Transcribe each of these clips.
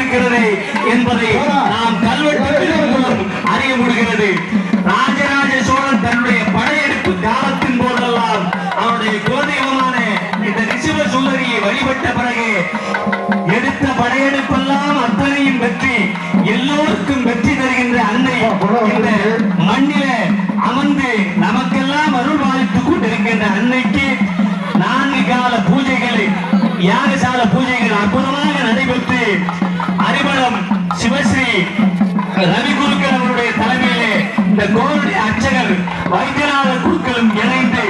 இருக்கிறது என்பதை நாம் கல்வெட்டுகளின் மூலம் அறிய முடிகிறது. ராஜராஜ சோழன் தன்னுடைய படையெடுப்பு காலத்தின் போதெல்லாம் அவருடைய குலதெய்வமான இந்த ரிஷப சுந்தரியை வழிபட்ட பிறகு எடுத்த படையெடுப்பெல்லாம் அத்தனையும் வெற்றி, எல்லோருக்கும் வெற்றி தருகின்ற அன்னை இந்த மண்ணில அமர்ந்து நமக்கெல்லாம் அருள் பாலித்துக் கொண்டிருக்கின்ற அன்னைக்கு 4 கால பூஜைகள், யாகசால பூஜைகள் அற்புதமாக நடைபெற்று அறிவளம் சிவஸ்ரீ ரவி குருக்கள் அவருடைய தலைமையிலே இந்த கோவிலுடைய அர்ச்சகர் வைத்தியநாத குருக்களும் இணைந்து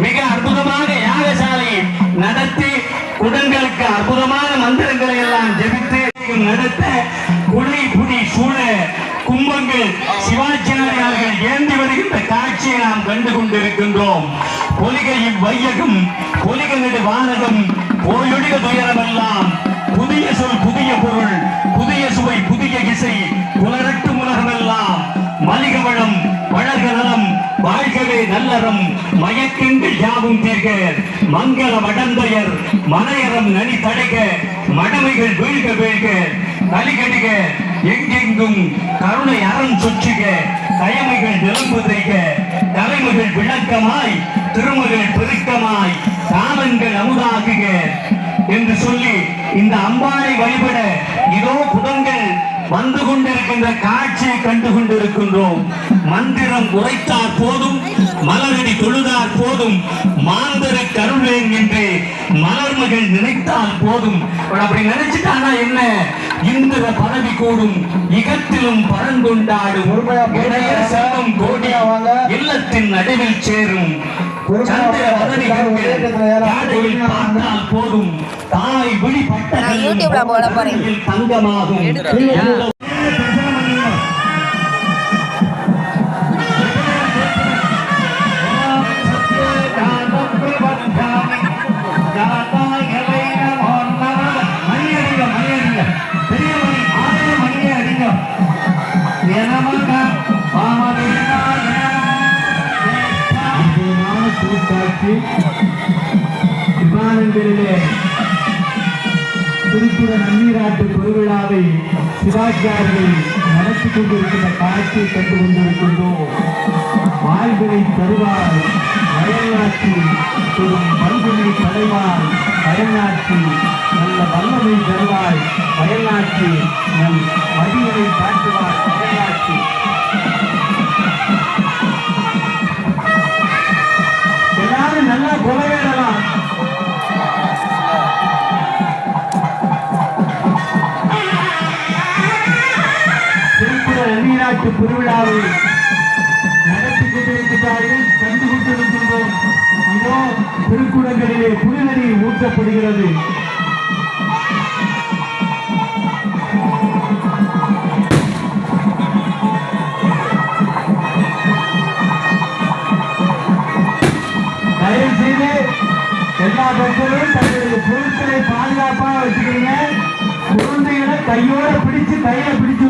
மிக அற்புதமாக யாகசாலை நடத்தி குடங்களுக்கு அற்புதமான மந்திரங்களை எல்லாம் ஜெபித்து நடத்த குடை புடி சூழ கும்பங்கள் சிவாச்சாரியார்கள் ஏந்தி வருகின்ற காட்சியை நாம் கண்டு கொண்டிருக்கின்றோம். பொலிகையும் வையகம் பொலிகனது வானகம் போயொழிக துயரமெல்லாம் புதிய சொல் புதிய பொருள் புதிய சுவை புதிய இசை புலரட்டும் உலகமெல்லாம் மலிகவளம் வளர்க நலம் வாழ்கவே நல்லறம் மயக்கங்கள் யாவும் தீர்க மங்கள மடந்தையர் மனையறம் நனி தடைக மடமைகள் வீழ்க வீழ்க கலிகடிக எங்கெங்கும் கருணை அறம் சுற்றுக கயமைகள் நிலம்புதைக தலைமைகள் விளக்கமாய் திருமகள் பெருக்கமாய் காமன்கள் அமுதாகுக என்று சொல்லி இந்த அம்பாளை வழிபட இதோ குடங்கள் வந்து கொண்டிருக்கின்ற காட்சியை கண்டு கொண்டிருக்கின்றோம். மந்திரம் உரைத்தார் போதும், மலரடி தொழுதார் போதும், மாந்தர கருளேன் என்று மலர்மகள் நினைத்தால் போதும். அப்படி நினைச்சிட்டானா என்ன? இந்திர பதவி கூடும், இகத்திலும் பரங்கொண்டாடும், இளைய செல்வம் கோடி இல்லத்தின் நடுவில் சேரும். சந்திர வதனிகள் பார்த்தால் போதும், தாய் விழிப்பட்ட தங்கமாகும். விமானங்களிலே திருப்புற நன்னீராட்டு பெருவிழாவை சிவாச்சாரிகள் நடத்தி கொண்டிருக்கின்ற காட்சியை கண்டு கொண்டிருக்கின்றோம். வாழ்வினை தருவார் வயல்நாட்டி பல்குனை தடைவார் வயல்நாட்டி நல்ல வல்லமை தருவாய் வயல்நாட்டி நம் மதியனை காட்டுவார் வயல்நாட்டி. எல்லாரும் நல்லா கொலையிடலாம். நன்னீராட்டு பெருவிழாவை நடத்தி கொண்டிருக்கிறார்கள், கண்டு கொண்டிருக்கின்றோம். இதோ திருக்குடங்களிலே புனிதநீர் ஊற்றப்படுகிறது. தயவு செய்து எல்லா பெண்களும் தங்களுடைய பொருட்களை பாதுகாப்பாக வச்சுக்கிறீங்க. குழந்தைகளை கையோட பிடிச்சு கையில பிடிச்சு